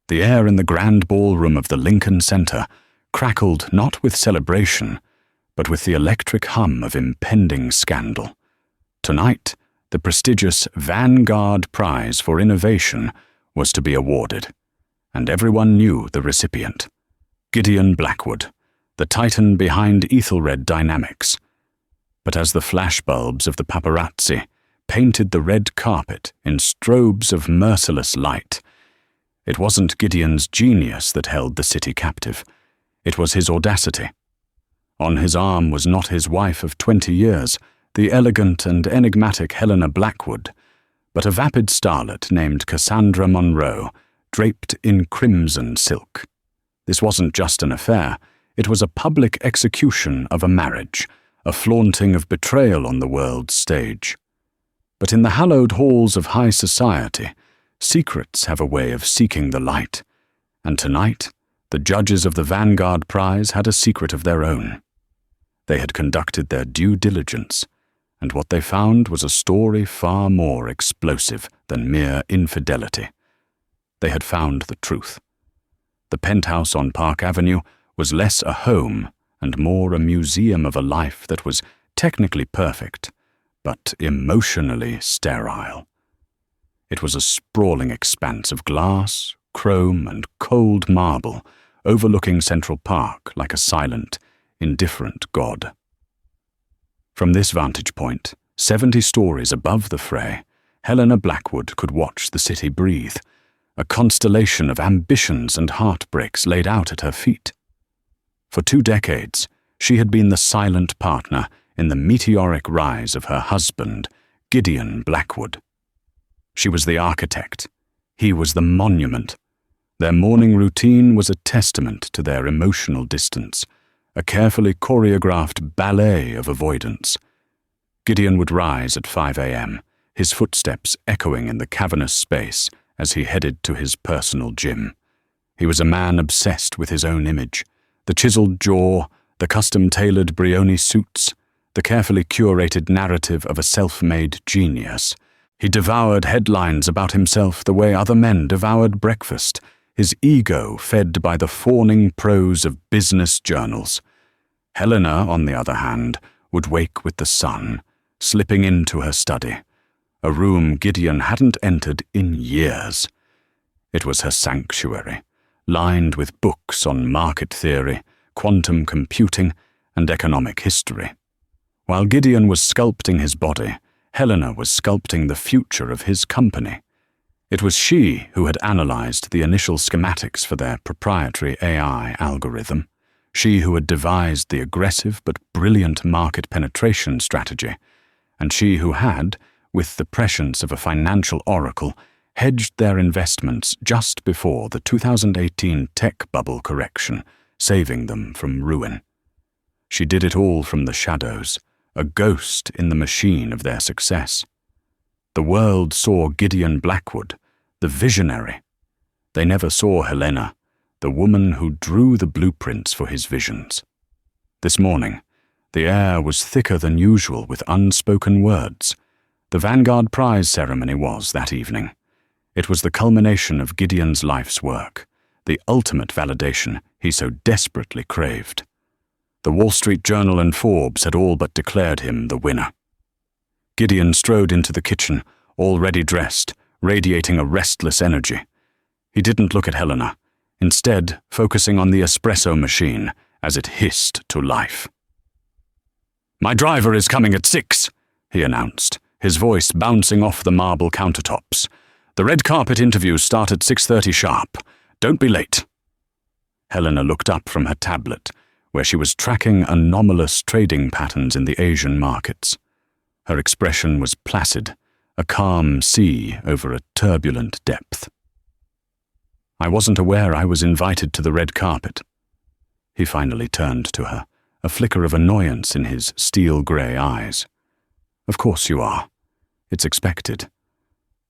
The air in the grand ballroom of the Lincoln Center crackled not with celebration, but with the electric hum of impending scandal. Tonight, the prestigious Vanguard Prize for Innovation was to be awarded, and everyone knew the recipient. Gideon Blackwood, the titan behind Ethelred Dynamics. But as the flashbulbs of the paparazzi painted the red carpet in strobes of merciless light, it wasn't Gideon's genius that held the city captive. It was his audacity. On his arm was not his wife of 20 years, the elegant and enigmatic Helena Blackwood, but a vapid starlet named Cassandra Monroe, draped in crimson silk. This wasn't just an affair, it was a public execution of a marriage, a flaunting of betrayal on the world's stage. But in the hallowed halls of high society, secrets have a way of seeking the light, and tonight, the judges of the Vanguard Prize had a secret of their own. They had conducted their due diligence, and what they found was a story far more explosive than mere infidelity. They had found the truth. The penthouse on Park Avenue was less a home and more a museum of a life that was technically perfect, but emotionally sterile. It was a sprawling expanse of glass, chrome, and cold marble, overlooking Central Park like a silent, indifferent god. From this vantage point, 70 stories above the fray, Helena Blackwood could watch the city breathe, a constellation of ambitions and heartbreaks laid out at her feet. For 2 decades, she had been the silent partner in the meteoric rise of her husband, Gideon Blackwood. She was the architect. He was the monument. Their morning routine was a testament to their emotional distance, a carefully choreographed ballet of avoidance. Gideon would rise at 5 a.m., his footsteps echoing in the cavernous space as he headed to his personal gym. He was a man obsessed with his own image, the chiseled jaw, the custom-tailored Brioni suits, the carefully curated narrative of a self-made genius. He devoured headlines about himself the way other men devoured breakfast, his ego fed by the fawning prose of business journals. Helena, on the other hand, would wake with the sun, slipping into her study, a room Gideon hadn't entered in years. It was her sanctuary, lined with books on market theory, quantum computing, and economic history. While Gideon was sculpting his body, Helena was sculpting the future of his company. It was she who had analyzed the initial schematics for their proprietary AI algorithm, she who had devised the aggressive but brilliant market penetration strategy, and she who had, with the prescience of a financial oracle, hedged their investments just before the 2018 tech bubble correction, saving them from ruin. She did it all from the shadows, a ghost in the machine of their success. The world saw Gideon Blackwood, the visionary. They never saw Helena, the woman who drew the blueprints for his visions. This morning, the air was thicker than usual with unspoken words. The Vanguard Prize ceremony was that evening. It was the culmination of Gideon's life's work, the ultimate validation he so desperately craved. The Wall Street Journal and Forbes had all but declared him the winner. Gideon strode into the kitchen, already dressed, radiating a restless energy. He didn't look at Helena, instead focusing on the espresso machine as it hissed to life. "My driver is coming at 6, he announced, his voice bouncing off the marble countertops. "The red carpet interviews start at 6:30 sharp. Don't be late." Helena looked up from her tablet, where she was tracking anomalous trading patterns in the Asian markets. Her expression was placid, a calm sea over a turbulent depth. "I wasn't aware I was invited to the red carpet." He finally turned to her, a flicker of annoyance in his steel-grey eyes. "Of course you are. It's expected.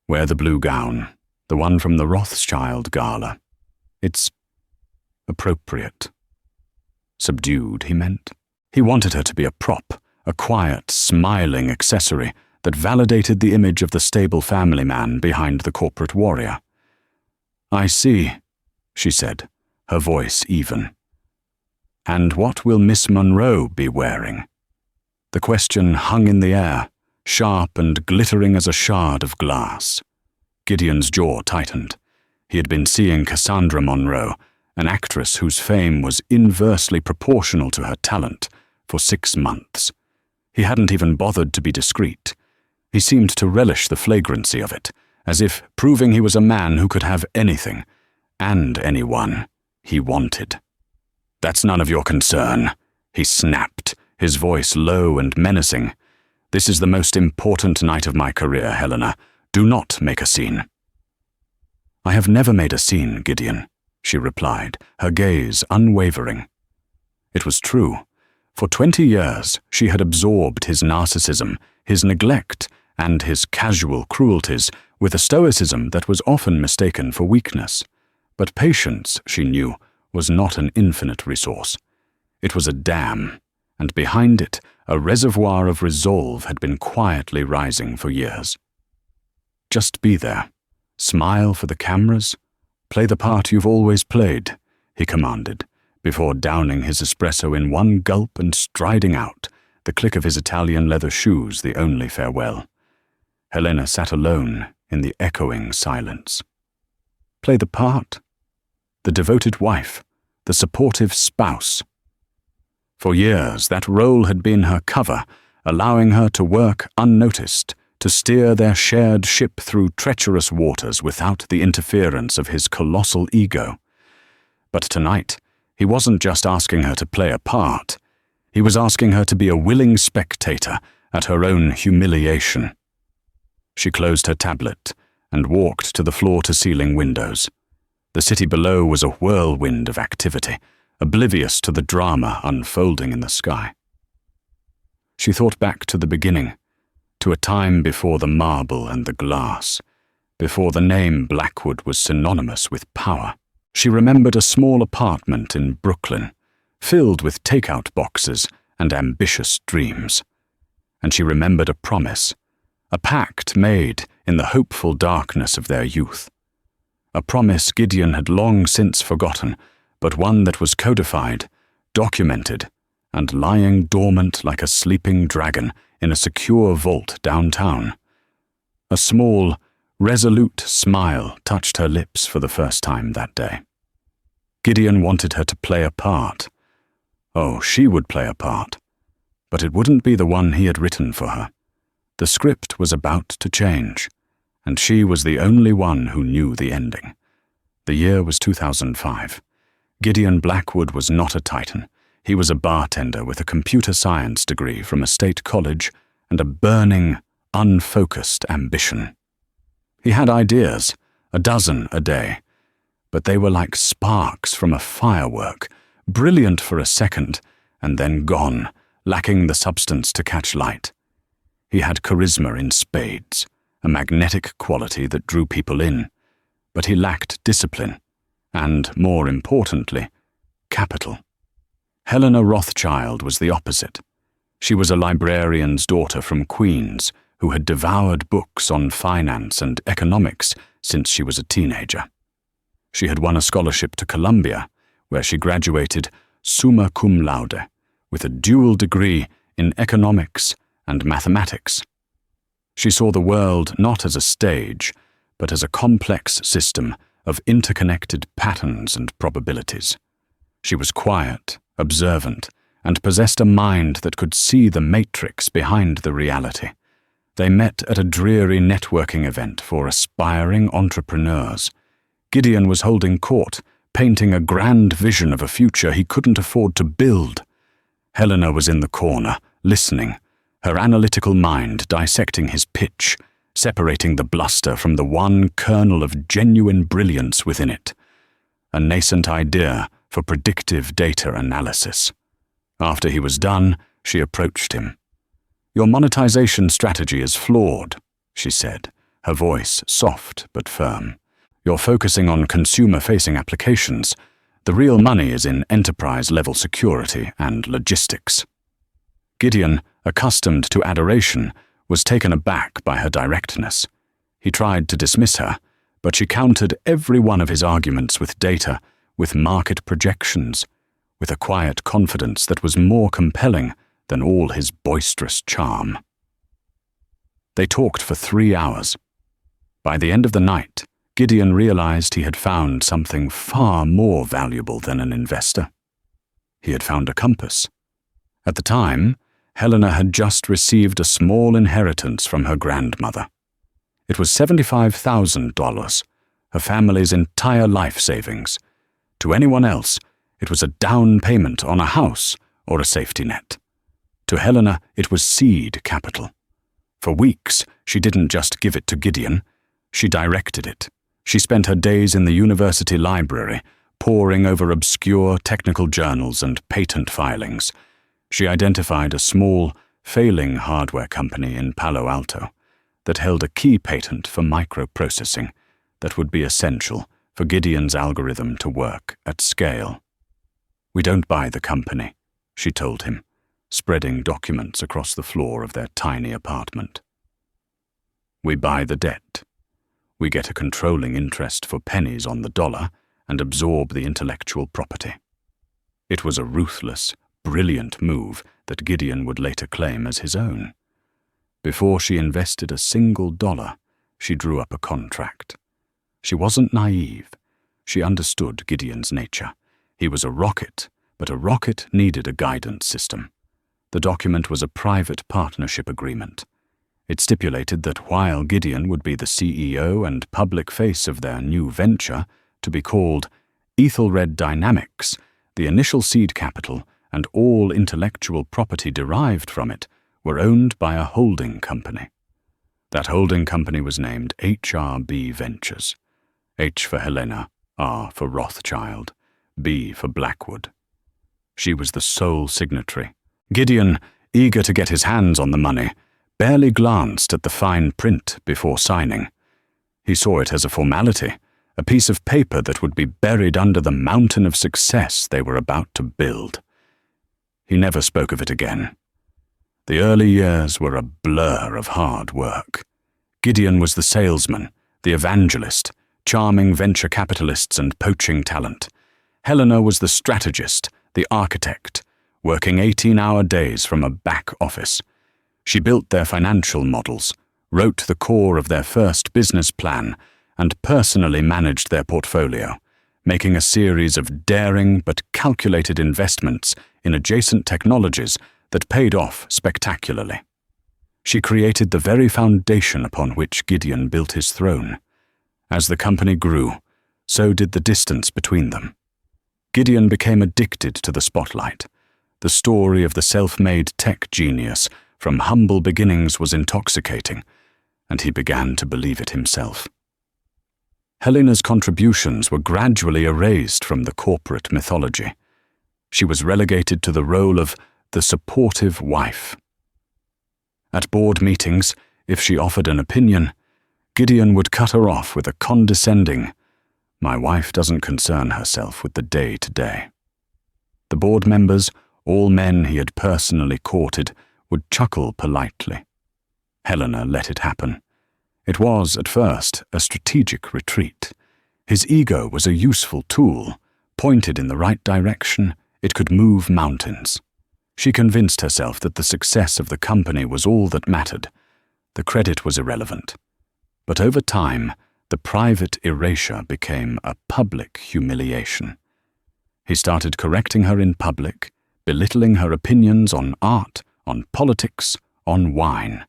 Wear the blue gown, the one from the Rothschild gala. It's appropriate." Subdued, he meant. He wanted her to be a prop, a quiet, smiling accessory that validated the image of the stable family man behind the corporate warrior. "I see," she said, her voice even. And what will Miss Monroe be wearing? The question hung in the air, sharp and glittering as a shard of glass. Gideon's jaw tightened. He had been seeing Cassandra Monroe, an actress whose fame was inversely proportional to her talent, for 6 months. He hadn't even bothered to be discreet. He seemed to relish the flagrancy of it, as if proving he was a man who could have anything, and anyone, he wanted. "That's none of your concern," he snapped, his voice low and menacing. "This is the most important night of my career, Helena. Do not make a scene." "I have never made a scene, Gideon," she replied, her gaze unwavering. It was true. For 20 years, she had absorbed his narcissism, his neglect, and his casual cruelties with a stoicism that was often mistaken for weakness. But patience, she knew, was not an infinite resource. It was a dam, and behind it, a reservoir of resolve had been quietly rising for years. "Just be there. Smile for the cameras. Play the part you've always played," he commanded, before downing his espresso in one gulp and striding out, the click of his Italian leather shoes the only farewell. Helena sat alone in the echoing silence. Play the part? The devoted wife, the supportive spouse. For years, that role had been her cover, allowing her to work unnoticed, to steer their shared ship through treacherous waters without the interference of his colossal ego. But tonight, he wasn't just asking her to play a part. He was asking her to be a willing spectator at her own humiliation. She closed her tablet and walked to the floor-to-ceiling windows. The city below was a whirlwind of activity, oblivious to the drama unfolding in the sky. She thought back to the beginning, to a time before the marble and the glass, before the name Blackwood was synonymous with power. She remembered a small apartment in Brooklyn, filled with takeout boxes and ambitious dreams. And she remembered a promise, a pact made in the hopeful darkness of their youth. A promise Gideon had long since forgotten, but one that was codified, documented, and lying dormant like a sleeping dragon in a secure vault downtown. A small, resolute smile touched her lips for the first time that day. Gideon wanted her to play a part. Oh, she would play a part. But it wouldn't be the one he had written for her. The script was about to change, and she was the only one who knew the ending. The year was 2005. Gideon Blackwood was not a titan. He was a bartender with a computer science degree from a state college and a burning, unfocused ambition. He had ideas, a dozen a day, but they were like sparks from a firework, brilliant for a second and then gone, lacking the substance to catch light. He had charisma in spades, a magnetic quality that drew people in, but he lacked discipline and, more importantly, capital. Helena Rothschild was the opposite. She was a librarian's daughter from Queens who had devoured books on finance and economics since she was a teenager. She had won a scholarship to Columbia, where she graduated summa cum laude, with a dual degree in economics and mathematics. She saw the world not as a stage, but as a complex system of interconnected patterns and probabilities. She was quiet, observant, and possessed a mind that could see the matrix behind the reality. They met at a dreary networking event for aspiring entrepreneurs. Gideon was holding court, painting a grand vision of a future he couldn't afford to build. Helena was in the corner, listening, her analytical mind dissecting his pitch, separating the bluster from the one kernel of genuine brilliance within it. A nascent idea for predictive data analysis. After he was done, she approached him. "Your monetization strategy is flawed," she said, her voice soft but firm. "You're focusing on consumer-facing applications. The real money is in enterprise-level security and logistics." Gideon, accustomed to adoration, was taken aback by her directness. He tried to dismiss her, but she countered every one of his arguments with data with market projections, with a quiet confidence that was more compelling than all his boisterous charm. They talked for 3 hours. By the end of the night, Gideon realized he had found something far more valuable than an investor. He had found a compass. At the time, Helena had just received a small inheritance from her grandmother. It was $75,000, her family's entire life savings. To anyone else, it was a down payment on a house or a safety net. To Helena, it was seed capital. For weeks, she didn't just give it to Gideon, she directed it. She spent her days in the university library, poring over obscure technical journals and patent filings. She identified a small, failing hardware company in Palo Alto that held a key patent for microprocessing that would be essential for Gideon's algorithm to work at scale. "We don't buy the company," she told him, spreading documents across the floor of their tiny apartment. "We buy the debt. We get a controlling interest for pennies on the dollar and absorb the intellectual property." It was a ruthless, brilliant move that Gideon would later claim as his own. Before she invested a single dollar, she drew up a contract. She wasn't naive. She understood Gideon's nature. He was a rocket, but a rocket needed a guidance system. The document was a private partnership agreement. It stipulated that while Gideon would be the CEO and public face of their new venture, to be called Ethelred Dynamics, the initial seed capital and all intellectual property derived from it were owned by a holding company. That holding company was named HRB Ventures. H for Helena, R for Rothschild, B for Blackwood. She was the sole signatory. Gideon, eager to get his hands on the money, barely glanced at the fine print before signing. He saw it as a formality, a piece of paper that would be buried under the mountain of success they were about to build. He never spoke of it again. The early years were a blur of hard work. Gideon was the salesman, the evangelist, charming venture capitalists and poaching talent. Helena was the strategist, the architect, working 18-hour days from a back office. She built their financial models, wrote the core of their first business plan, and personally managed their portfolio, making a series of daring but calculated investments in adjacent technologies that paid off spectacularly. She created the very foundation upon which Gideon built his throne. As the company grew, so did the distance between them. Gideon became addicted to the spotlight. The story of the self-made tech genius from humble beginnings was intoxicating, and he began to believe it himself. Helena's contributions were gradually erased from the corporate mythology. She was relegated to the role of the supportive wife. At board meetings, if she offered an opinion, Gideon would cut her off with a condescending, "My wife doesn't concern herself with the day-to-day." The board members, all men he had personally courted, would chuckle politely. Helena let it happen. It was, at first, a strategic retreat. His ego was a useful tool. Pointed in the right direction, it could move mountains. She convinced herself that the success of the company was all that mattered. The credit was irrelevant. But over time, the private erasure became a public humiliation. He started correcting her in public, belittling her opinions on art, on politics, on wine.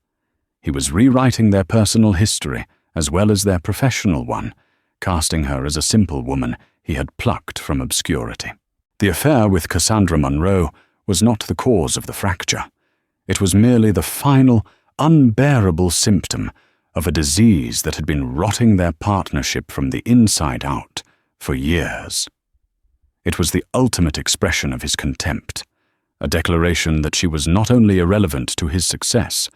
He was rewriting their personal history as well as their professional one, casting her as a simple woman he had plucked from obscurity. The affair with Cassandra Munro was not the cause of the fracture. It was merely the final, unbearable symptom of a disease that had been rotting their partnership from the inside out for years. It was the ultimate expression of his contempt, a declaration that she was not only irrelevant to his success,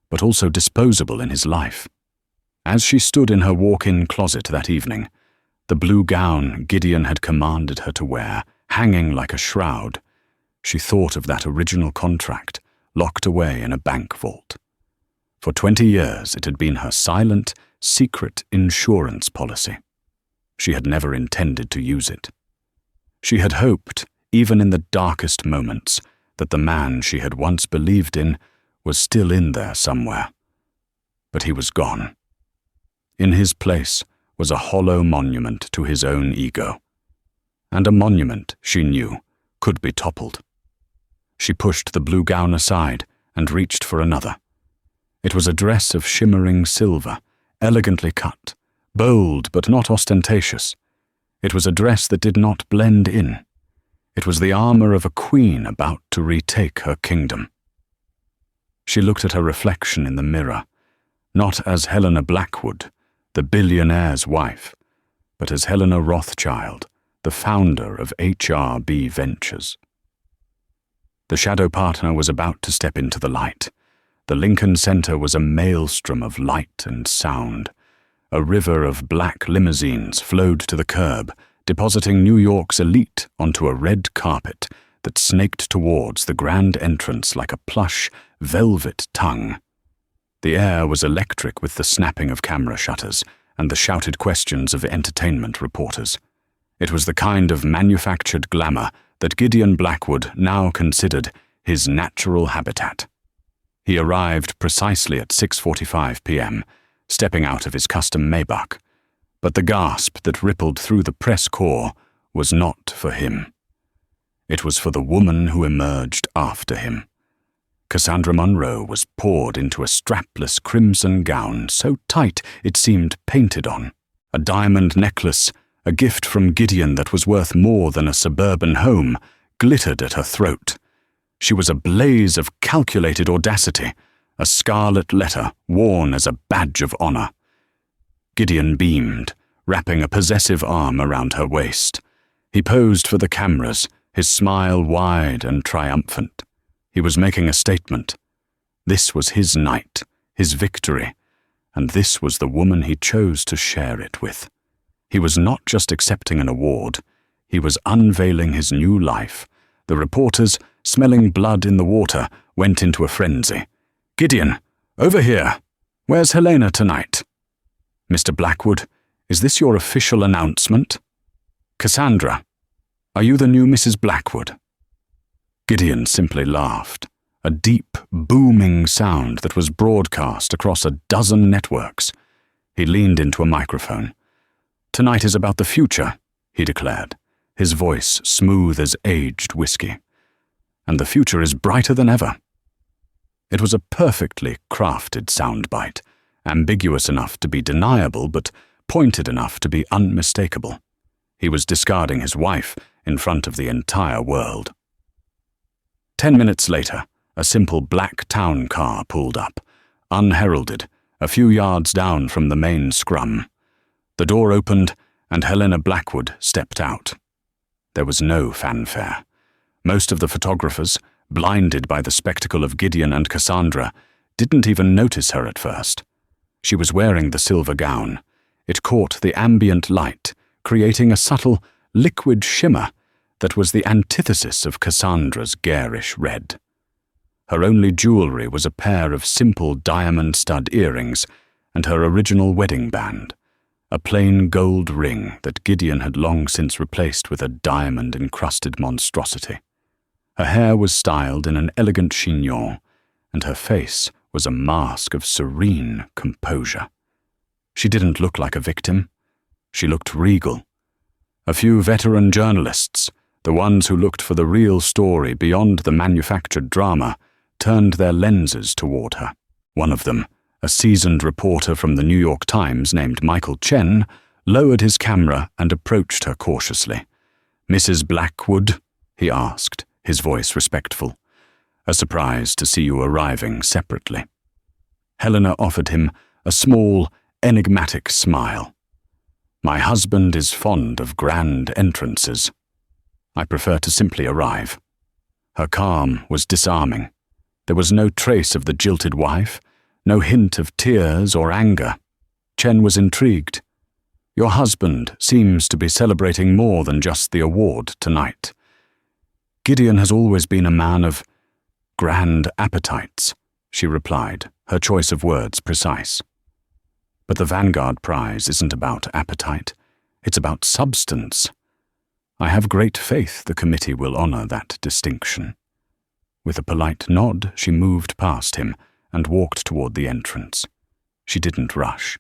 but also disposable in his life. As she stood in her walk-in closet that evening, the blue gown Gideon had commanded her to wear, hanging like a shroud, she thought of that original contract, locked away in a bank vault. For 20 years it had been her silent, secret insurance policy. She had never intended to use it. She had hoped, even in the darkest moments, that the man she had once believed in was still in there somewhere. But he was gone. In his place was a hollow monument to his own ego. And a monument, she knew, could be toppled. She pushed the blue gown aside and reached for another. It was a dress of shimmering silver, elegantly cut, bold but not ostentatious. It was a dress that did not blend in. It was the armor of a queen about to retake her kingdom. She looked at her reflection in the mirror, not as Helena Blackwood, the billionaire's wife, but as Helena Rothschild, the founder of HRB Ventures. The shadow partner was about to step into the light. The Lincoln Center was a maelstrom of light and sound. A river of black limousines flowed to the curb, depositing New York's elite onto a red carpet that snaked towards the grand entrance like a plush, velvet tongue. The air was electric with the snapping of camera shutters and the shouted questions of entertainment reporters. It was the kind of manufactured glamour that Gideon Blackwood now considered his natural habitat. He arrived precisely at 6:45 p.m., stepping out of his custom Maybach, but the gasp that rippled through the press corps was not for him. It was for the woman who emerged after him. Cassandra Munro was poured into a strapless crimson gown so tight it seemed painted on. A diamond necklace, a gift from Gideon that was worth more than a suburban home, glittered at her throat. She was a blaze of calculated audacity, a scarlet letter worn as a badge of honor. Gideon beamed, wrapping a possessive arm around her waist. He posed for the cameras, his smile wide and triumphant. He was making a statement. This was his night, his victory, and this was the woman he chose to share it with. He was not just accepting an award, he was unveiling his new life. The reporters, smelling blood in the water, went into a frenzy. "Gideon, over here. Where's Helena tonight?" "Mr. Blackwood, is this your official announcement?" "Cassandra, are you the new Mrs. Blackwood?" Gideon simply laughed, a deep, booming sound that was broadcast across a dozen networks. He leaned into a microphone. "Tonight is about the future," he declared, his voice smooth as aged whiskey. "And the future is brighter than ever." It was a perfectly crafted soundbite, ambiguous enough to be deniable but pointed enough to be unmistakable. He was discarding his wife in front of the entire world. 10 minutes later, a simple black town car pulled up, unheralded, a few yards down from the main scrum. The door opened, and Helena Blackwood stepped out. There was no fanfare. Most of the photographers, blinded by the spectacle of Gideon and Cassandra, didn't even notice her at first. She was wearing the silver gown. It caught the ambient light, creating a subtle, liquid shimmer that was the antithesis of Cassandra's garish red. Her only jewelry was a pair of simple diamond stud earrings and her original wedding band, a plain gold ring that Gideon had long since replaced with a diamond-encrusted monstrosity. Her hair was styled in an elegant chignon, and her face was a mask of serene composure. She didn't look like a victim. She looked regal. A few veteran journalists, the ones who looked for the real story beyond the manufactured drama, turned their lenses toward her. One of them, a seasoned reporter from the New York Times named Michael Chen, lowered his camera and approached her cautiously. "Mrs. Blackwood?" he asked, his voice respectful. "A surprise to see you arriving separately." Helena offered him a small, enigmatic smile. "My husband is fond of grand entrances. I prefer to simply arrive." Her calm was disarming. There was no trace of the jilted wife, no hint of tears or anger. Chen was intrigued. "Your husband seems to be celebrating more than just the award tonight." "Gideon has always been a man of grand appetites," she replied, her choice of words precise. "But the Vanguard Prize isn't about appetite. It's about substance." I have great faith the committee will honor that distinction." With a polite nod, she moved past him and walked toward the entrance. She didn't rush.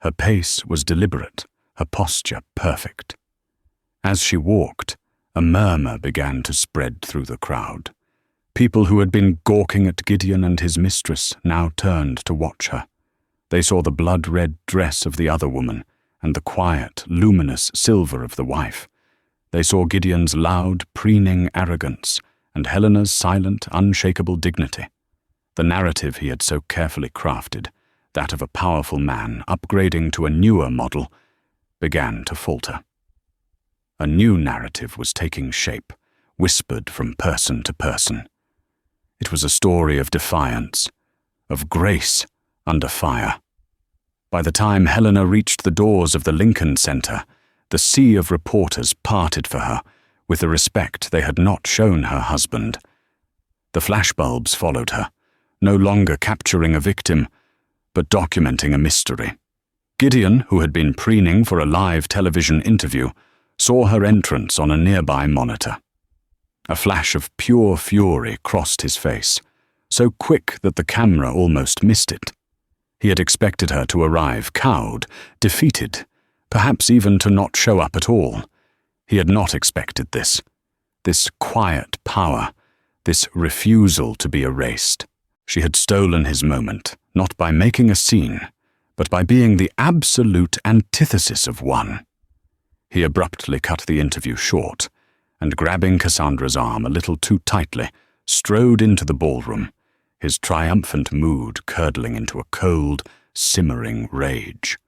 Her pace was deliberate, her posture perfect. As she walked, a murmur began to spread through the crowd. People who had been gawking at Gideon and his mistress now turned to watch her. They saw the blood-red dress of the other woman and the quiet, luminous silver of the wife. They saw Gideon's loud, preening arrogance and Helena's silent, unshakable dignity. The narrative he had so carefully crafted, that of a powerful man upgrading to a newer model, began to falter. A new narrative was taking shape, whispered from person to person. It was a story of defiance, of grace under fire. By the time Helena reached the doors of the Lincoln Center, the sea of reporters parted for her with the respect they had not shown her husband. The flashbulbs followed her, no longer capturing a victim, but documenting a mystery. Gideon, who had been preening for a live television interview, saw her entrance on a nearby monitor. A flash of pure fury crossed his face, so quick that the camera almost missed it. He had expected her to arrive cowed, defeated, perhaps even to not show up at all. He had not expected this quiet power, this refusal to be erased. She had stolen his moment, not by making a scene, but by being the absolute antithesis of one. He abruptly cut the interview short, and grabbing Cassandra's arm a little too tightly, strode into the ballroom, his triumphant mood curdling into a cold, simmering rage.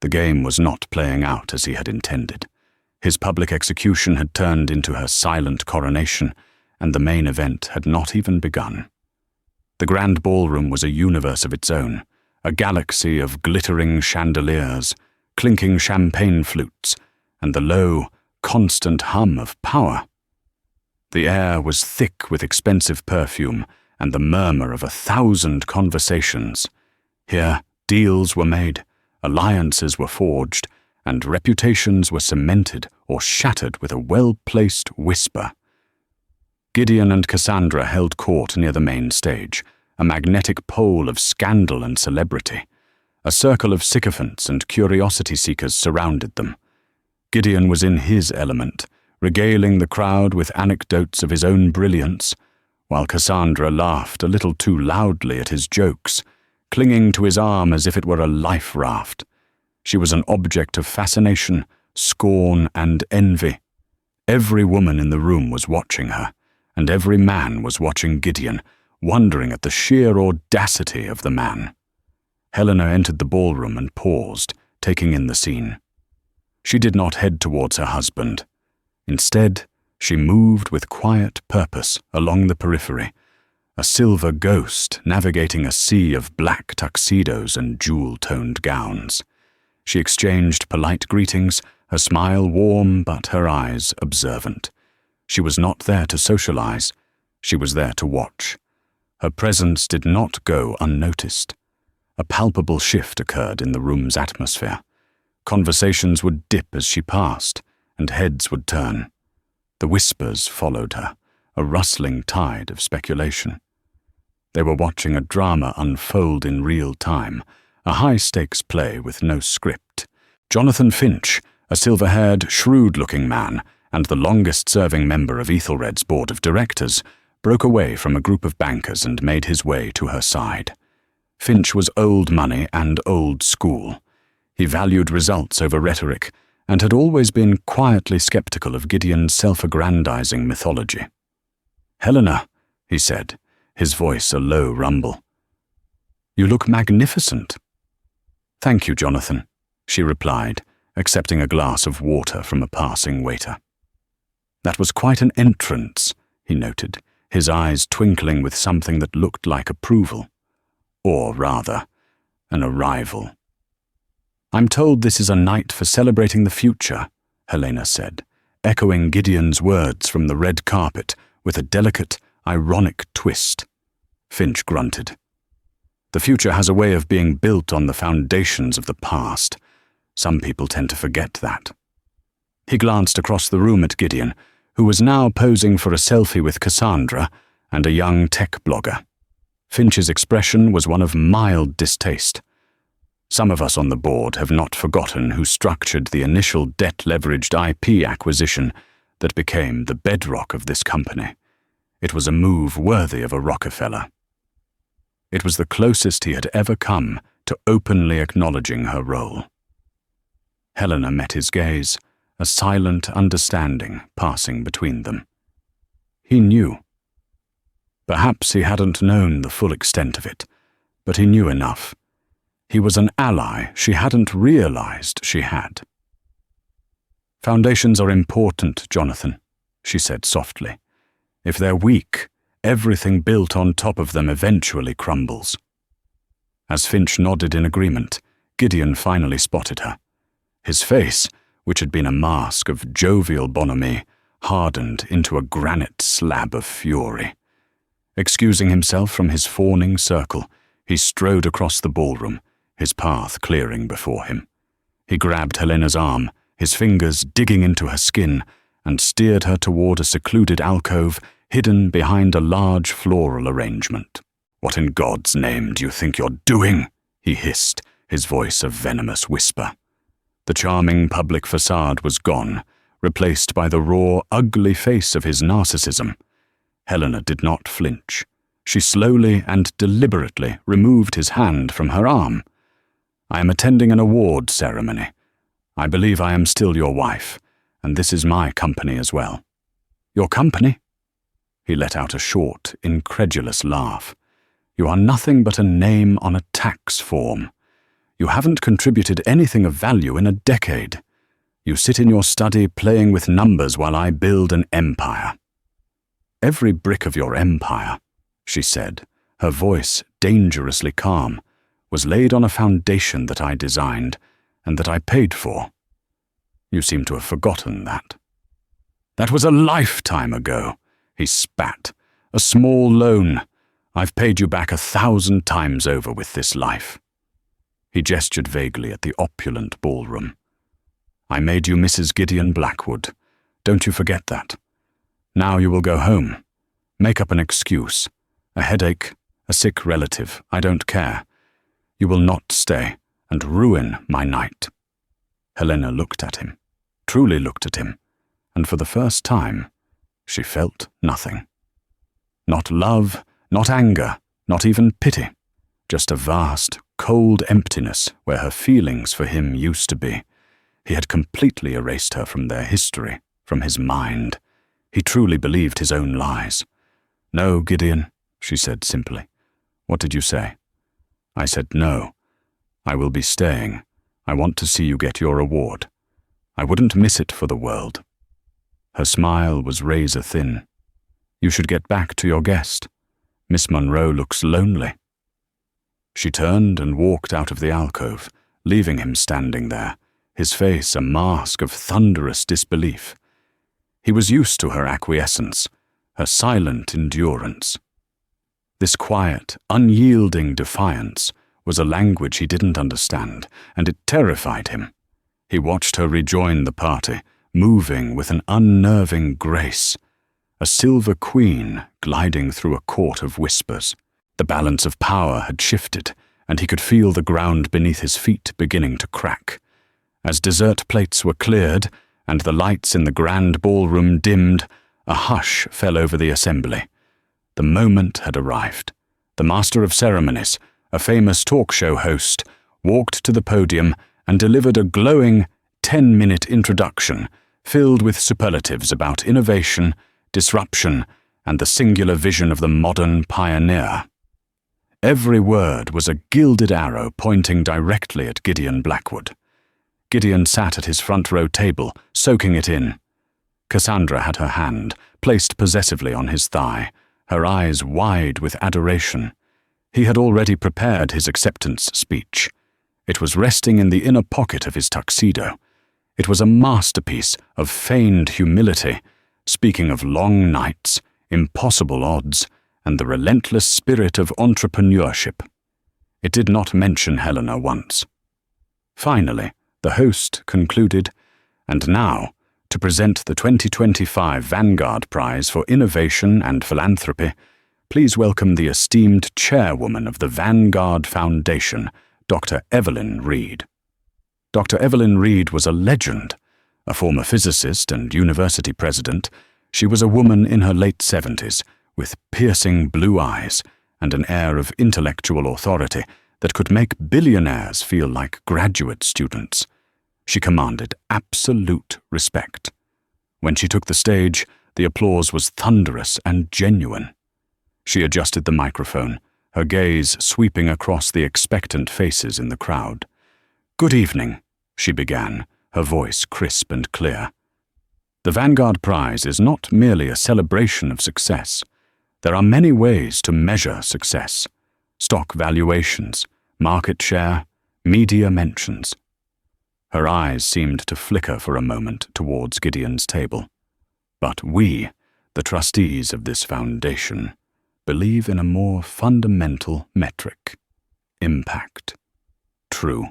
The game was not playing out as he had intended. His public execution had turned into her silent coronation, and the main event had not even begun. The grand ballroom was a universe of its own, a galaxy of glittering chandeliers, clinking champagne flutes, and the low, constant hum of power. The air was thick with expensive perfume and the murmur of 1,000 conversations. Here, deals were made, alliances were forged, and reputations were cemented or shattered with a well-placed whisper. Gideon and Cassandra held court near the main stage, a magnetic pole of scandal and celebrity. A circle of sycophants and curiosity-seekers surrounded them. Gideon was in his element, regaling the crowd with anecdotes of his own brilliance, while Cassandra laughed a little too loudly at his jokes, clinging to his arm as if it were a life raft. She was an object of fascination, scorn, and envy. Every woman in the room was watching her, and every man was watching Gideon, wondering at the sheer audacity of the man. Helena entered the ballroom and paused, taking in the scene. She did not head towards her husband. Instead, she moved with quiet purpose along the periphery, a silver ghost navigating a sea of black tuxedos and jewel-toned gowns. She exchanged polite greetings, her smile warm but her eyes observant. She was not there to socialize. She was there to watch. Her presence did not go unnoticed. A palpable shift occurred in the room's atmosphere. Conversations would dip as she passed, and heads would turn. The whispers followed her, a rustling tide of speculation. They were watching a drama unfold in real time, a high-stakes play with no script. Jonathan Finch, a silver-haired, shrewd-looking man, and the longest-serving member of Ethelred's board of directors, broke away from a group of bankers and made his way to her side. Finch was old money and old school. He valued results over rhetoric, and had always been quietly skeptical of Gideon's self-aggrandizing mythology. "Helena," he said, his voice a low rumble. "You look magnificent." "Thank you, Jonathan," she replied, accepting a glass of water from a passing waiter. "That was quite an entrance," he noted, his eyes twinkling with something that looked like approval. Or rather, an arrival. "I'm told this is a night for celebrating the future," Helena said, echoing Gideon's words from the red carpet with a delicate, ironic twist. Finch grunted. "The future has a way of being built on the foundations of the past. Some people tend to forget that." He glanced across the room at Gideon, who was now posing for a selfie with Cassandra and a young tech blogger. Finch's expression was one of mild distaste. Some of us on the board have not forgotten who structured the initial debt-leveraged IP acquisition that became the bedrock of this company. It was a move worthy of a Rockefeller. It was the closest he had ever come to openly acknowledging her role. Helena met his gaze, a silent understanding passing between them. He knew. Perhaps he hadn't known the full extent of it, but he knew enough. He was an ally she hadn't realized she had. "Foundations are important, Jonathan," she said softly. "If they're weak, everything built on top of them eventually crumbles." As Finch nodded in agreement, Gideon finally spotted her. His face, which had been a mask of jovial bonhomie, hardened into a granite slab of fury. Excusing himself from his fawning circle, he strode across the ballroom, his path clearing before him. He grabbed Helena's arm, his fingers digging into her skin, and steered her toward a secluded alcove hidden behind a large floral arrangement. "What in God's name do you think you're doing?" he hissed, his voice a venomous whisper. The charming public facade was gone, replaced by the raw, ugly face of his narcissism. Helena did not flinch. She slowly and deliberately removed his hand from her arm. "I am attending an award ceremony. I believe I am still your wife, and this is my company as well." "Your company?" He let out a short, incredulous laugh. "You are nothing but a name on a tax form. You haven't contributed anything of value in a decade. You sit in your study playing with numbers while I build an empire." "Every brick of your empire," she said, her voice dangerously calm, "was laid on a foundation that I designed and that I paid for. You seem to have forgotten that." "That was a lifetime ago," he spat. "A small loan. I've paid you back 1,000 times over with this life." He gestured vaguely at the opulent ballroom. "I made you Mrs. Gideon Blackwood. Don't you forget that. Now you will go home. Make up an excuse. A headache, a sick relative, I don't care. You will not stay and ruin my night." Helena looked at him, truly looked at him, and for the first time, she felt nothing. Not love, not anger, not even pity, just a vast, cold emptiness where her feelings for him used to be. He had completely erased her from their history, from his mind. He truly believed his own lies. "No, Gideon," she said simply. "What did you say?" "I said no. I will be staying. I want to see you get your award. I wouldn't miss it for the world." Her smile was razor thin. "You should get back to your guest. Miss Monroe looks lonely." She turned and walked out of the alcove, leaving him standing there, his face a mask of thunderous disbelief. He was used to her acquiescence, her silent endurance. This quiet, unyielding defiance was a language he didn't understand, and it terrified him. He watched her rejoin the party, moving with an unnerving grace, a silver queen gliding through a court of whispers. The balance of power had shifted, and he could feel the ground beneath his feet beginning to crack. As dessert plates were cleared, and the lights in the grand ballroom dimmed, a hush fell over the assembly. The moment had arrived. The master of ceremonies, a famous talk show host, walked to the podium and delivered a glowing 10-minute introduction filled with superlatives about innovation, disruption, and the singular vision of the modern pioneer. Every word was a gilded arrow pointing directly at Gideon Blackwood. Gideon sat at his front row table, soaking it in. Cassandra had her hand placed possessively on his thigh, her eyes wide with adoration. He had already prepared his acceptance speech. It was resting in the inner pocket of his tuxedo. It was a masterpiece of feigned humility, speaking of long nights, impossible odds, and the relentless spirit of entrepreneurship. It did not mention Helena once. Finally, the host concluded, "And now, To present the 2025 Vanguard Prize for Innovation and Philanthropy, please welcome the esteemed chairwoman of the Vanguard Foundation, Dr. Evelyn Reed. Dr. Evelyn Reed was a legend. A former physicist and university president, she was a woman in her late 70s, with piercing blue eyes and an air of intellectual authority that could make billionaires feel like graduate students. She commanded absolute respect. When she took the stage, the applause was thunderous and genuine. She adjusted the microphone, her gaze sweeping across the expectant faces in the crowd. "Good evening," she began, her voice crisp and clear. "The Vanguard Prize is not merely a celebration of success. There are many ways to measure success: stock valuations, market share, media mentions." Her eyes seemed to flicker for a moment towards Gideon's table. "But we, the trustees of this foundation, believe in a more fundamental metric: impact. True,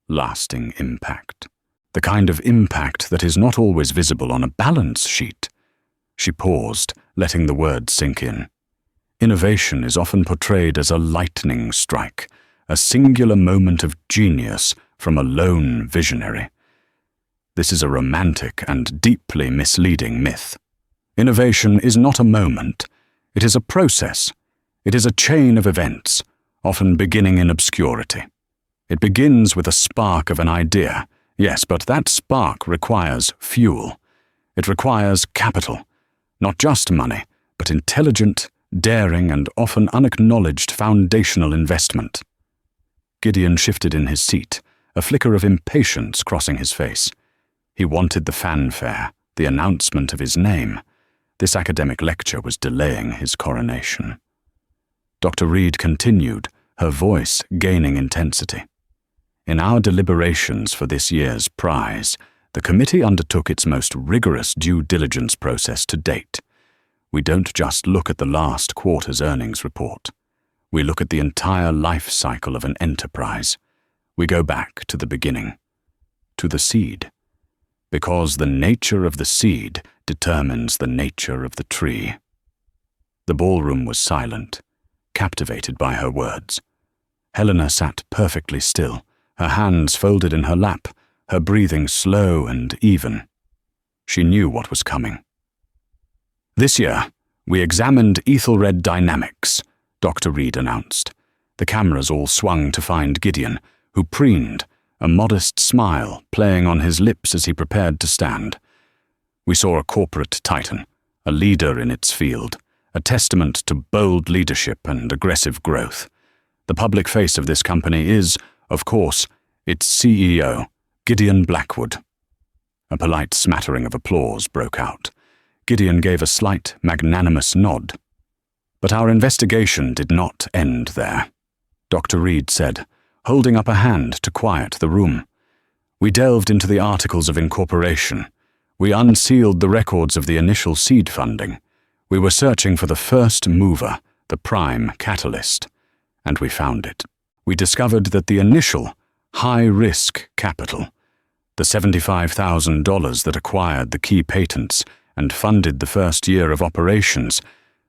lasting impact. The kind of impact that is not always visible on a balance sheet." She paused, letting the words sink in. Innovation is often portrayed as a lightning strike, a singular moment of genius from a lone visionary. This is a romantic and deeply misleading myth. Innovation is not a moment. It is a process. It is a chain of events, often beginning in obscurity. It begins with a spark of an idea, yes, but that spark requires fuel. It requires capital, not just money, but intelligent, daring, and often unacknowledged foundational investment. Gideon shifted in his seat, a flicker of impatience crossing his face. He wanted the fanfare, the announcement of his name. This academic lecture was delaying his coronation. Dr. Reed continued, her voice gaining intensity. "In our deliberations for this year's prize, the committee undertook its most rigorous due diligence process to date. We don't just look at the last quarter's earnings report. We look at the entire life cycle of an enterprise. We go back to the beginning, to the seed, because the nature of the seed determines the nature of the tree." The ballroom was silent, captivated by her words. Helena sat perfectly still, her hands folded in her lap, her breathing slow and even. She knew what was coming. "This year, we examined Ethelred Dynamics," Dr. Reed announced. The cameras all swung to find Gideon, who preened, a modest smile playing on his lips as he prepared to stand. "We saw a corporate titan, a leader in its field, a testament to bold leadership and aggressive growth. The public face of this company is, of course, its CEO, Gideon Blackwood." A polite smattering of applause broke out. Gideon gave a slight, magnanimous nod. "But our investigation did not end there," Dr. Reed said, holding up a hand to quiet the room. "We delved into the articles of incorporation. We unsealed the records of the initial seed funding. We were searching for the first mover, the prime catalyst, and we found it. We discovered that the initial, high-risk capital, the $75,000 that acquired the key patents and funded the first year of operations,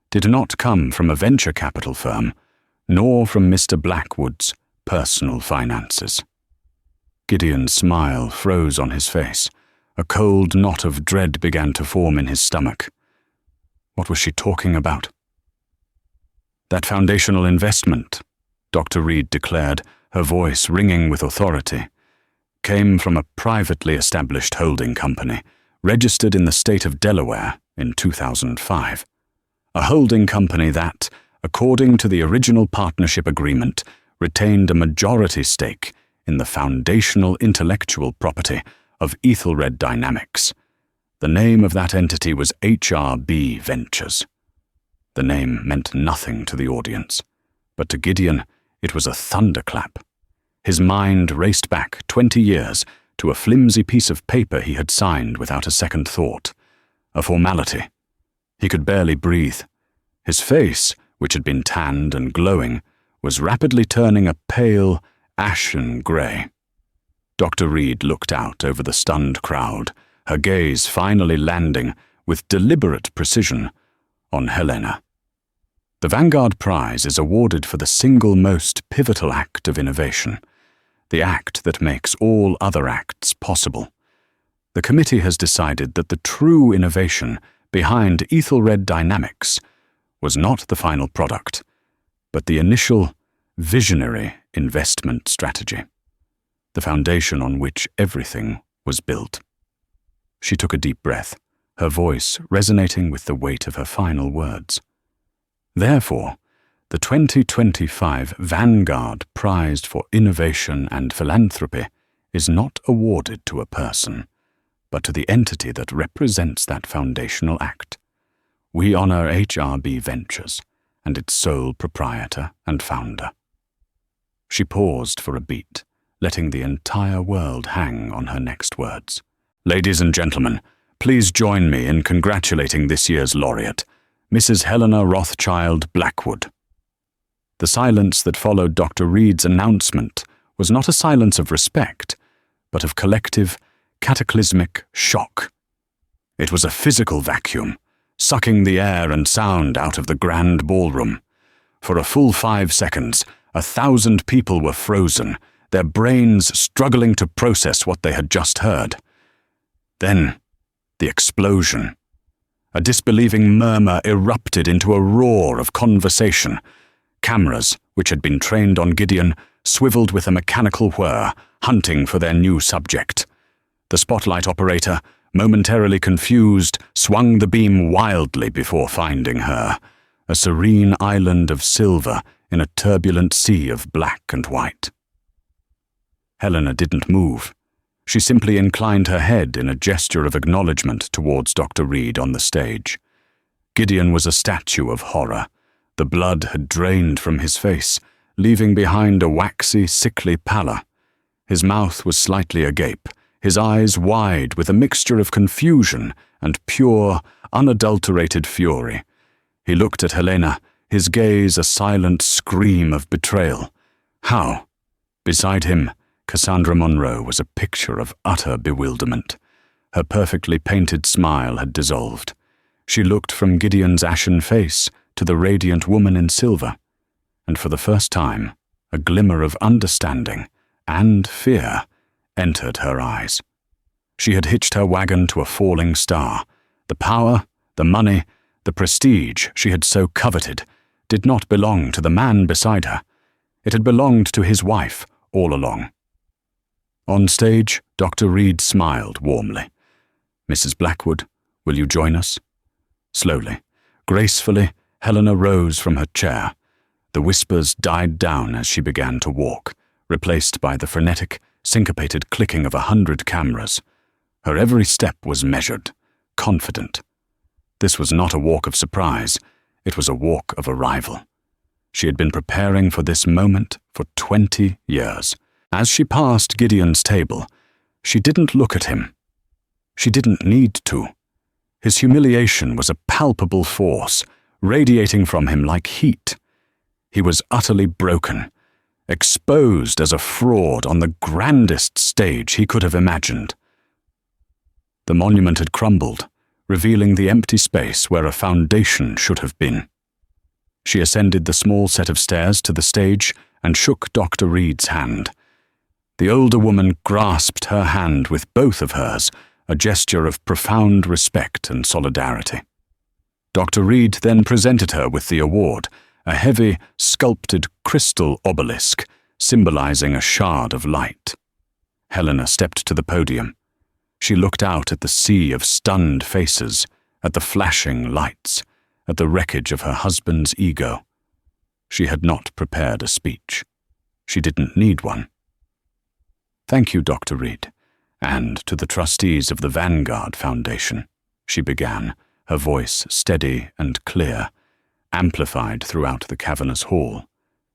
did not come from a venture capital firm, nor from Mr. Blackwood's personal finances." Gideon's smile froze on his face. A cold knot of dread began to form in his stomach. What was she talking about? "That foundational investment," Dr. Reed declared, her voice ringing with authority, "came from a privately established holding company, registered in the state of Delaware in 2005. A holding company that, according to the original partnership agreement, retained a majority stake in the foundational intellectual property of Ethelred Dynamics. The name of that entity was HRB Ventures." The name meant nothing to the audience, but to Gideon it was a thunderclap. His mind raced back 20 years to a flimsy piece of paper he had signed without a second thought. A formality. He could barely breathe. His face, which had been tanned and glowing, was rapidly turning a pale, ashen grey. Dr. Reed looked out over the stunned crowd, her gaze finally landing with deliberate precision on Helena. The Vanguard Prize is awarded for the single most pivotal act of innovation, the act that makes all other acts possible. The committee has decided that the true innovation behind Ethelred Dynamics was not the final product, but the initial, visionary investment strategy, the foundation on which everything was built. She took a deep breath, her voice resonating with the weight of her final words. Therefore, the 2025 Vanguard Prize for Innovation and Philanthropy is not awarded to a person, but to the entity that represents that foundational act. We honor HRB Ventures and its sole proprietor and founder. She paused for a beat, letting the entire world hang on her next words. Ladies and gentlemen, please join me in congratulating this year's laureate, Mrs. Helena Rothschild Blackwood. The silence that followed Dr. Reed's announcement was not a silence of respect, but of collective, cataclysmic shock. It was a physical vacuum, sucking the air and sound out of the grand ballroom. For a full 5 seconds, 1,000 people were frozen, their brains struggling to process what they had just heard. Then, the explosion. A disbelieving murmur erupted into a roar of conversation. Cameras, which had been trained on Gideon, swiveled with a mechanical whir, hunting for their new subject. The spotlight operator, momentarily confused, swung the beam wildly before finding her, a serene island of silver in a turbulent sea of black and white. Helena didn't move. She simply inclined her head in a gesture of acknowledgement towards Dr. Reed on the stage. Gideon was a statue of horror. The blood had drained from his face, leaving behind a waxy, sickly pallor. His mouth was slightly agape, his eyes wide with a mixture of confusion and pure, unadulterated fury. He looked at Helena, his gaze a silent scream of betrayal. How? Beside him, Cassandra Monroe was a picture of utter bewilderment. Her perfectly painted smile had dissolved. She looked from Gideon's ashen face to the radiant woman in silver, and for the first time, a glimmer of understanding and fear entered her eyes. She had hitched her wagon to a falling star. The power, the money, the prestige she had so coveted did not belong to the man beside her. It had belonged to his wife all along. On stage, Dr. Reed smiled warmly. "Mrs. Blackwood, will you join us?" Slowly, gracefully, Helena rose from her chair. The whispers died down as she began to walk, replaced by the frenetic, syncopated clicking of 100 cameras. Her every step was measured, confident. This was not a walk of surprise, it was a walk of arrival. She had been preparing for this moment for 20 years. As she passed Gideon's table, she didn't look at him. She didn't need to. His humiliation was a palpable force, radiating from him like heat. He was utterly broken, exposed as a fraud on the grandest stage he could have imagined. The monument had crumbled, revealing the empty space where a foundation should have been. She ascended the small set of stairs to the stage and shook Dr. Reed's hand. The older woman grasped her hand with both of hers, a gesture of profound respect and solidarity. Dr. Reed then presented her with the award, a heavy, sculpted crystal obelisk symbolizing a shard of light. Helena stepped to the podium. She looked out at the sea of stunned faces, at the flashing lights, at the wreckage of her husband's ego. She had not prepared a speech. She didn't need one. "Thank you, Dr. Reed, and to the trustees of the Vanguard Foundation," she began, her voice steady and clear, amplified throughout the cavernous hall.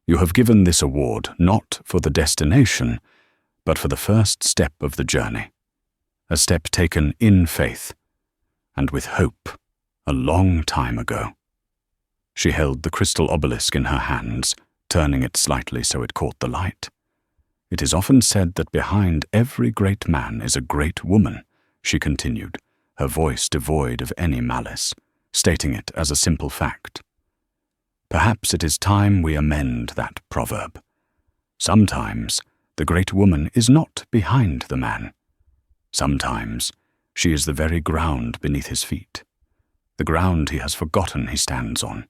"You have given this award not for the destination, but for the first step of the journey, a step taken in faith and with hope a long time ago." She held the crystal obelisk in her hands, turning it slightly so it caught the light. "It is often said that behind every great man is a great woman," she continued, her voice devoid of any malice, stating it as a simple fact. Perhaps it is time we amend that proverb. Sometimes the great woman is not behind the man. Sometimes she is the very ground beneath his feet, the ground he has forgotten he stands on.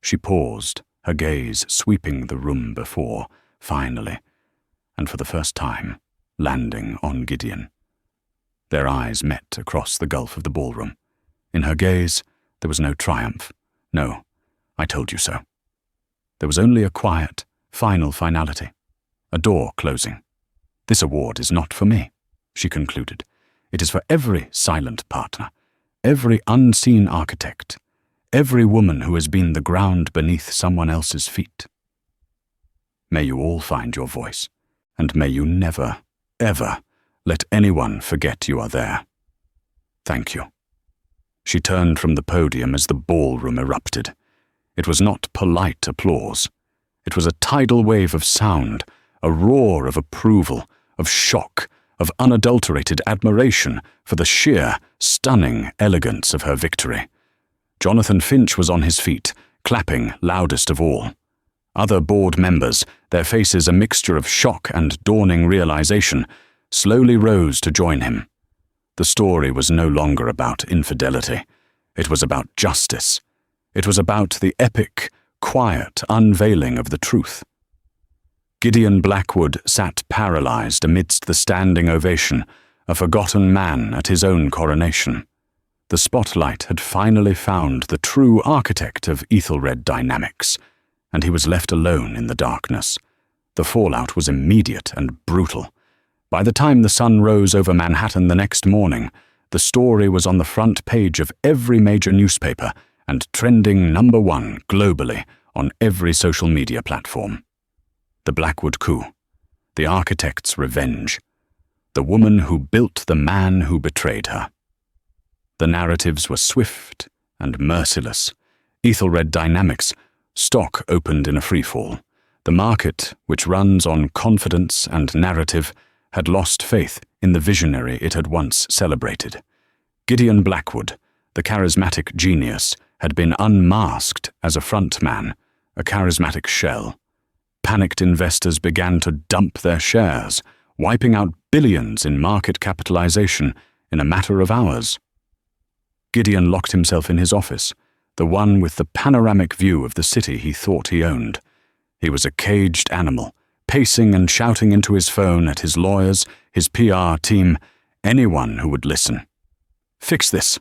She paused, her gaze sweeping the room before, finally, and for the first time, landing on Gideon. Their eyes met across the gulf of the ballroom. In her gaze, there was no triumph. No, I told you so. There was only a quiet, final finality. A door closing. This award is not for me, she concluded. It is for every silent partner, every unseen architect, every woman who has been the ground beneath someone else's feet. May you all find your voice, and may you never, ever let anyone forget you are there. Thank you. She turned from the podium as the ballroom erupted. It was not polite applause. It was a tidal wave of sound, a roar of approval, of shock, of unadulterated admiration for the sheer, stunning elegance of her victory. Jonathan Finch was on his feet, clapping loudest of all. Other board members, their faces a mixture of shock and dawning realization, slowly rose to join him. The story was no longer about infidelity. It was about justice. It was about the epic, quiet unveiling of the truth. Gideon Blackwood sat paralyzed amidst the standing ovation, a forgotten man at his own coronation. The spotlight had finally found the true architect of Ethelred dynamics, and he was left alone in the darkness. The fallout was immediate and brutal. By the time the sun rose over Manhattan the next morning, the story was on the front page of every major newspaper and trending #1 globally on every social media platform. The Blackwood coup, the architect's revenge, the woman who built the man who betrayed her. The narratives were swift and merciless. Ethelred dynamics, stock opened in a freefall. The market, which runs on confidence and narrative, had lost faith in the visionary it had once celebrated. Gideon Blackwood, the charismatic genius, had been unmasked as a frontman, a charismatic shell. Panicked investors began to dump their shares, wiping out billions in market capitalization in a matter of hours. Gideon locked himself in his office, the one with the panoramic view of the city he thought he owned. He was a caged animal, pacing and shouting into his phone at his lawyers, his PR team, anyone who would listen. Fix this.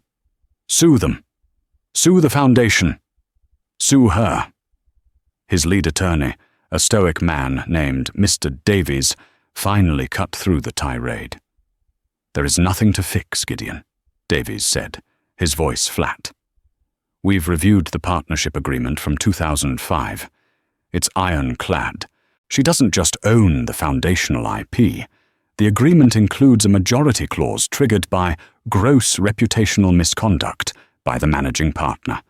Sue them. Sue the foundation. Sue her. His lead attorney, a stoic man named Mr. Davies, finally cut through the tirade. There is nothing to fix, Gideon, Davies said, his voice flat. We've reviewed the partnership agreement from 2005. It's ironclad. She doesn't just own the foundational IP. The agreement includes a majority clause triggered by gross reputational misconduct by the managing partner.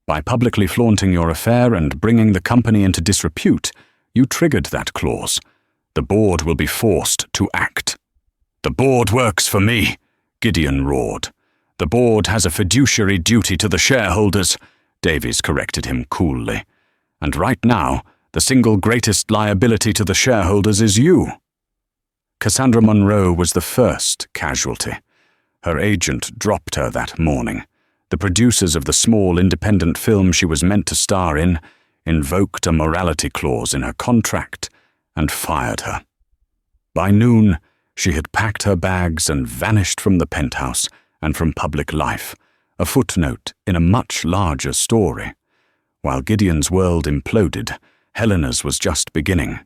By publicly flaunting your affair and bringing the company into disrepute, you triggered that clause. The board will be forced to act. The board works for me, Gideon roared. The board has a fiduciary duty to the shareholders, Davies corrected him coolly. And right now, the single greatest liability to the shareholders is you. Cassandra Monroe was the first casualty. Her agent dropped her that morning. The producers of the small independent film she was meant to star in invoked a morality clause in her contract and fired her. By noon, she had packed her bags and vanished from the penthouse and from public life, a footnote in a much larger story. While Gideon's world imploded, Helena's was just beginning.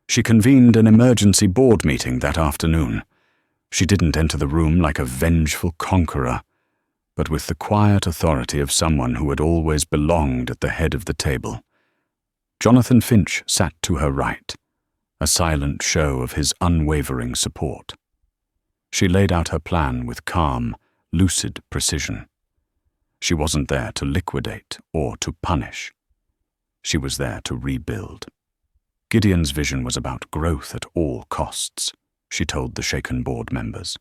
She convened an emergency board meeting that afternoon. She didn't enter the room like a vengeful conqueror, but with the quiet authority of someone who had always belonged at the head of the table. Jonathan Finch sat to her right, a silent show of his unwavering support. She laid out her plan with calm, lucid precision. She wasn't there to liquidate or to punish. She was there to rebuild. Gideon's vision was about growth at all costs, she told the shaken board members.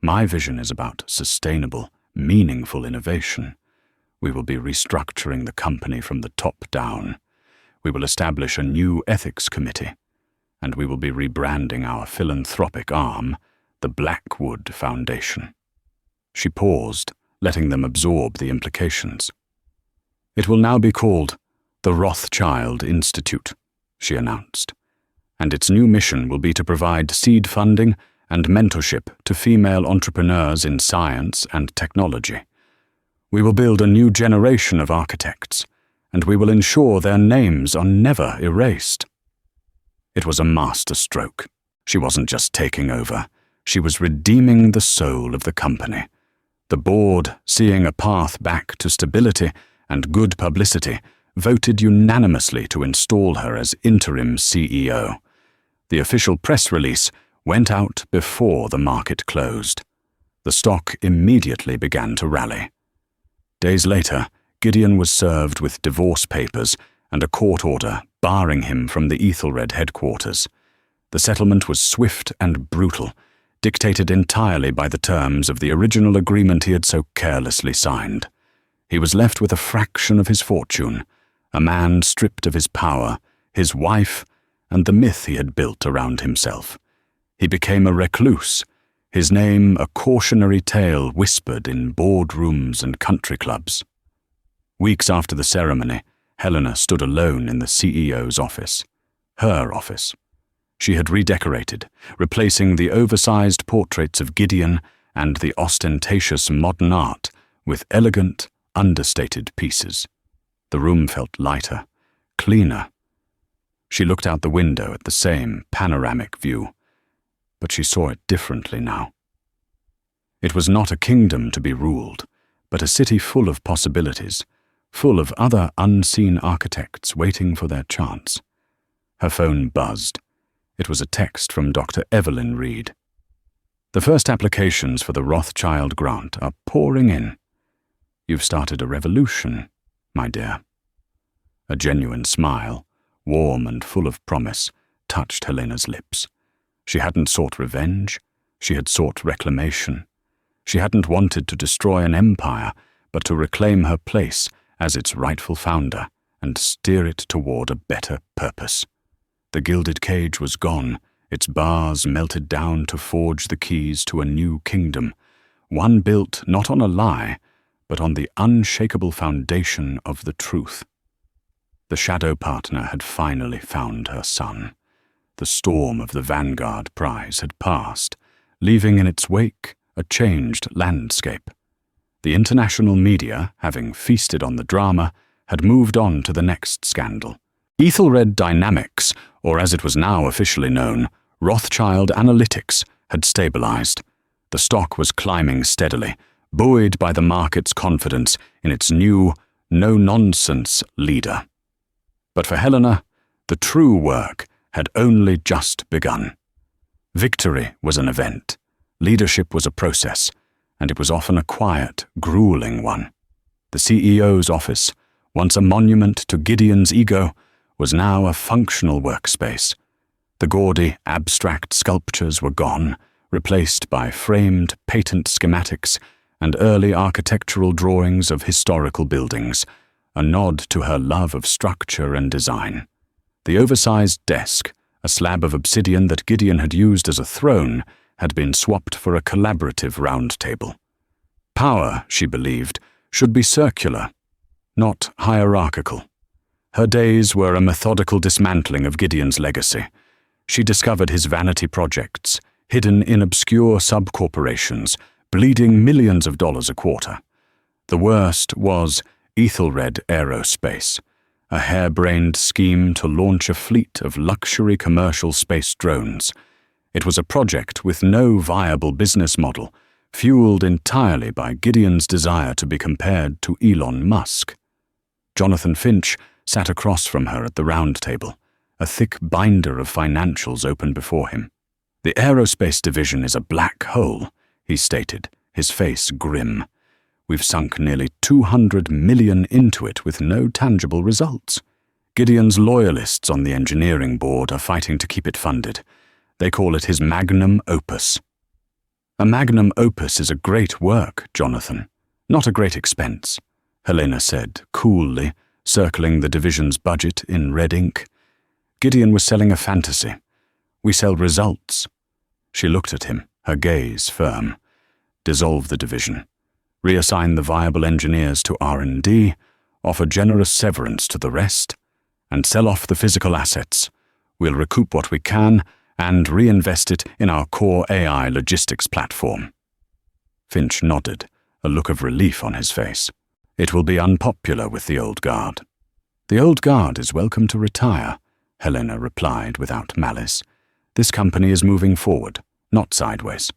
My vision is about sustainable, meaningful innovation. We will be restructuring the company from the top down. We will establish a new ethics committee, and we will be rebranding our philanthropic arm, the Blackwood Foundation. She paused, letting them absorb the implications. It will now be called the Rothschild Institute, she announced, and its new mission will be to provide seed funding and mentorship to female entrepreneurs in science and technology. We will build a new generation of architects, and we will ensure their names are never erased. It was a masterstroke. She wasn't just taking over, she was redeeming the soul of the company. The board, seeing a path back to stability and good publicity, voted unanimously to install her as interim CEO. The official press release went out before the market closed. The stock immediately began to rally. Days later, Gideon was served with divorce papers and a court order barring him from the Ethelred headquarters. The settlement was swift and brutal, dictated entirely by the terms of the original agreement he had so carelessly signed. He was left with a fraction of his fortune, a man stripped of his power, his wife, and the myth he had built around himself. He became a recluse, his name a cautionary tale whispered in boardrooms and country clubs. Weeks after the ceremony, Helena stood alone in the CEO's office. Her office. She had redecorated, replacing the oversized portraits of Gideon and the ostentatious modern art with elegant, understated pieces. The room felt lighter, cleaner. She looked out the window at the same panoramic view, but she saw it differently now. It was not a kingdom to be ruled, but a city full of possibilities, full of other unseen architects waiting for their chance. Her phone buzzed. It was a text from Dr. Evelyn Reed. The first applications for the Rothschild grant are pouring in. You've started a revolution, my dear. A genuine smile, warm and full of promise, touched Helena's lips. She hadn't sought revenge, she had sought reclamation. She hadn't wanted to destroy an empire, but to reclaim her place as its rightful founder and steer it toward a better purpose. The gilded cage was gone, its bars melted down to forge the keys to a new kingdom, one built not on a lie, but on the unshakable foundation of the truth. The shadow partner had finally found her son. The storm of the Vanguard Prize had passed, leaving in its wake a changed landscape. The international media, having feasted on the drama, had moved on to the next scandal. Ethelred Dynamics, or as it was now officially known, Rothschild Analytics, had stabilized. The stock was climbing steadily, buoyed by the market's confidence in its new, no-nonsense leader. But for Helena, the true work had only just begun. Victory was an event, leadership was a process, and it was often a quiet, grueling one. The CEO's office, once a monument to Gideon's ego, was now a functional workspace. The gaudy, abstract sculptures were gone, replaced by framed patent schematics and early architectural drawings of historical buildings, a nod to her love of structure and design. The oversized desk, a slab of obsidian that Gideon had used as a throne, had been swapped for a collaborative round table. Power, she believed, should be circular, not hierarchical. Her days were a methodical dismantling of Gideon's legacy. She discovered his vanity projects, hidden in obscure sub-corporations, bleeding millions of dollars a quarter. The worst was Ethelred Aerospace, a harebrained scheme to launch a fleet of luxury commercial space drones. It was a project with no viable business model, fueled entirely by Gideon's desire to be compared to Elon Musk. Jonathan Finch sat across from her at the round table, a thick binder of financials open before him. "The aerospace division is a black hole," he stated, his face grim. "We've sunk nearly 200 million into it with no tangible results. Gideon's loyalists on the engineering board are fighting to keep it funded. They call it his magnum opus." A magnum opus is a great work, Jonathan, not a great expense, Helena said, coolly, circling the division's budget in red ink. Gideon was selling a fantasy. We sell results. She looked at him, her gaze firm. Dissolve the division. Reassign the viable engineers to R&D, offer generous severance to the rest, and sell off the physical assets. We'll recoup what we can and reinvest it in our core AI logistics platform. Finch nodded, a look of relief on his face. It will be unpopular with the old guard. The old guard is welcome to retire, Helena replied without malice. This company is moving forward, not sideways.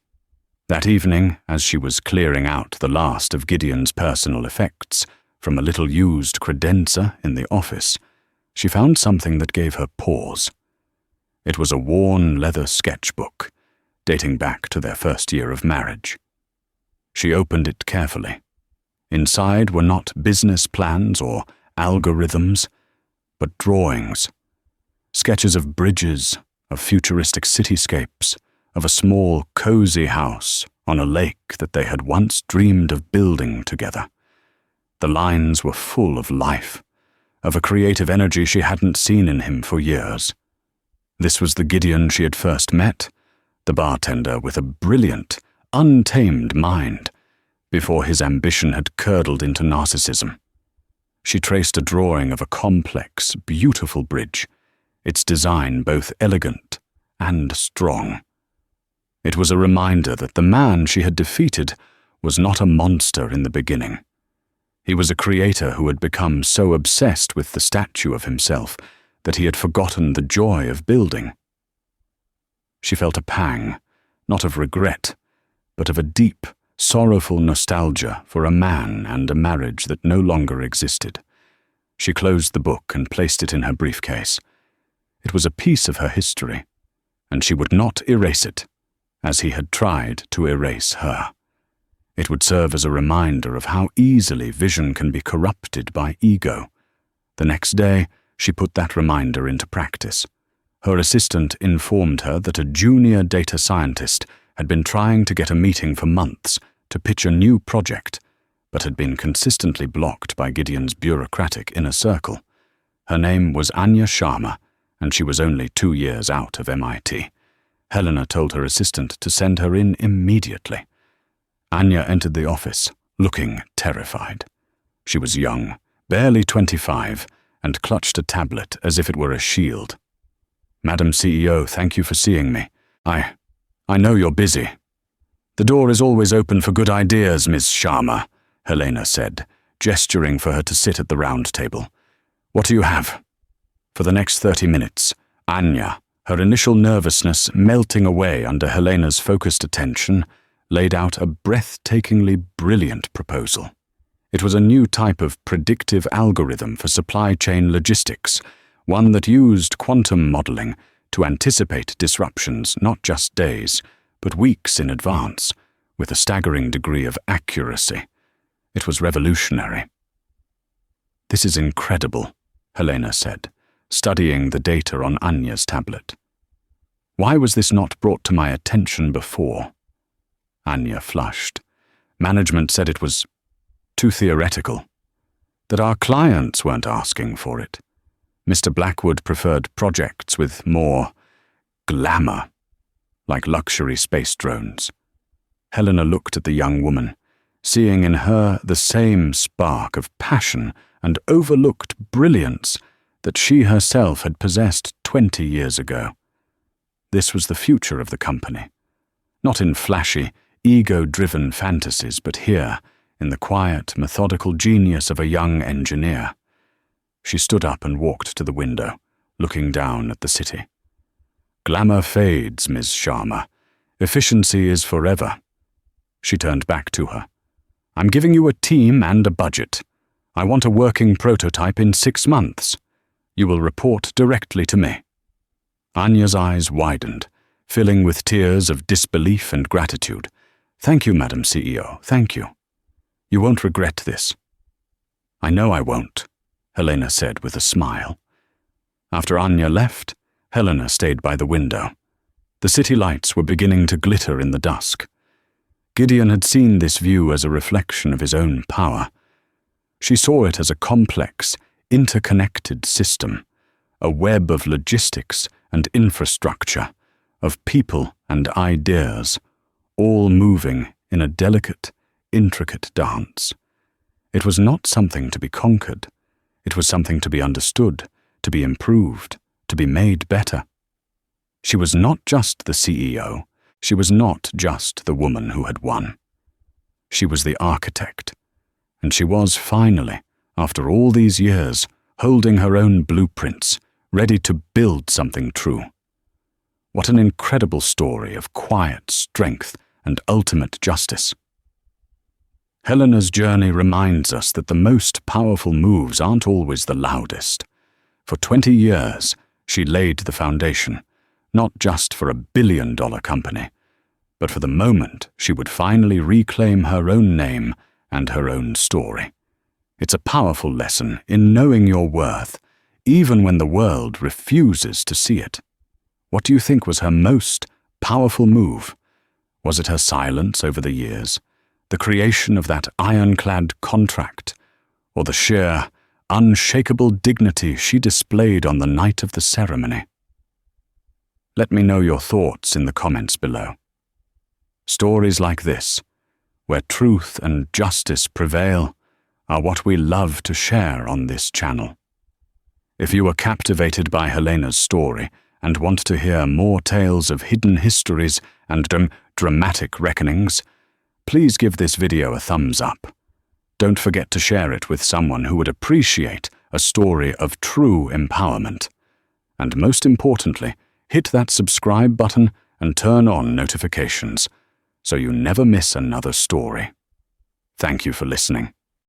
That evening, as she was clearing out the last of Gideon's personal effects from a little used credenza in the office, she found something that gave her pause. It was a worn leather sketchbook, dating back to their first year of marriage. She opened it carefully. Inside were not business plans or algorithms, but drawings, sketches of bridges, of futuristic cityscapes, of a small, cozy house on a lake that they had once dreamed of building together. The lines were full of life, of a creative energy she hadn't seen in him for years. This was the Gideon she had first met, the bartender with a brilliant, untamed mind, before his ambition had curdled into narcissism. She traced a drawing of a complex, beautiful bridge, its design both elegant and strong. It was a reminder that the man she had defeated was not a monster in the beginning. He was a creator who had become so obsessed with the statue of himself that he had forgotten the joy of building. She felt a pang, not of regret, but of a deep, sorrowful nostalgia for a man and a marriage that no longer existed. She closed the book and placed it in her briefcase. It was a piece of her history, and she would not erase it, as he had tried to erase her. It would serve as a reminder of how easily vision can be corrupted by ego. The next day, she put that reminder into practice. Her assistant informed her that a junior data scientist had been trying to get a meeting for months to pitch a new project, but had been consistently blocked by Gideon's bureaucratic inner circle. Her name was Anya Sharma, and she was only 2 years out of MIT. Helena told her assistant to send her in immediately. Anya entered the office, looking terrified. She was young, barely 25, and clutched a tablet as if it were a shield. "Madam CEO, thank you for seeing me. I know you're busy." "The door is always open for good ideas, Miss Sharma," Helena said, gesturing for her to sit at the round table. "What do you have?" For the next 30 minutes, Anya, her initial nervousness melting away under Helena's focused attention, laid out a breathtakingly brilliant proposal. It was a new type of predictive algorithm for supply chain logistics, one that used quantum modeling to anticipate disruptions not just days, but weeks in advance, with a staggering degree of accuracy. It was revolutionary. "This is incredible," Helena said, studying the data on Anya's tablet. "Why was this not brought to my attention before?" Anya flushed. "Management said it was too theoretical, that our clients weren't asking for it. Mr. Blackwood preferred projects with more glamour, like luxury space drones." Helena looked at the young woman, seeing in her the same spark of passion and overlooked brilliance that she herself had possessed 20 years ago. This was the future of the company, not in flashy, ego-driven fantasies, but here, in the quiet, methodical genius of a young engineer. She stood up and walked to the window, looking down at the city. "Glamour fades, Ms. Sharma. Efficiency is forever." She turned back to her. "I'm giving you a team and a budget. I want a working prototype in 6 months. You will report directly to me." Anya's eyes widened, filling with tears of disbelief and gratitude. "Thank you, Madam CEO, thank you. You won't regret this." "I know I won't," Helena said with a smile. After Anya left, Helena stayed by the window. The city lights were beginning to glitter in the dusk. Gideon had seen this view as a reflection of his own power. She saw it as a complex, interconnected system, a web of logistics and infrastructure, of people and ideas, all moving in a delicate, intricate dance. It was not something to be conquered. It was something to be understood, to be improved, to be made better. She was not just the CEO. She was not just the woman who had won. She was the architect. And she was finally, after all these years, holding her own blueprints, ready to build something true. What an incredible story of quiet strength and ultimate justice. Helena's journey reminds us that the most powerful moves aren't always the loudest. For 20 years, she laid the foundation, not just for $1 billion company, but for the moment she would finally reclaim her own name and her own story. It's a powerful lesson in knowing your worth, even when the world refuses to see it. What do you think was her most powerful move? Was it her silence over the years, the creation of that ironclad contract, or the sheer, unshakable dignity she displayed on the night of the ceremony? Let me know your thoughts in the comments below. Stories like this, where truth and justice prevail, are what we love to share on this channel. If you were captivated by Helena's story and want to hear more tales of hidden histories and dramatic reckonings, please give this video a thumbs up. Don't forget to share it with someone who would appreciate a story of true empowerment. And most importantly, hit that subscribe button and turn on notifications so you never miss another story. Thank you for listening.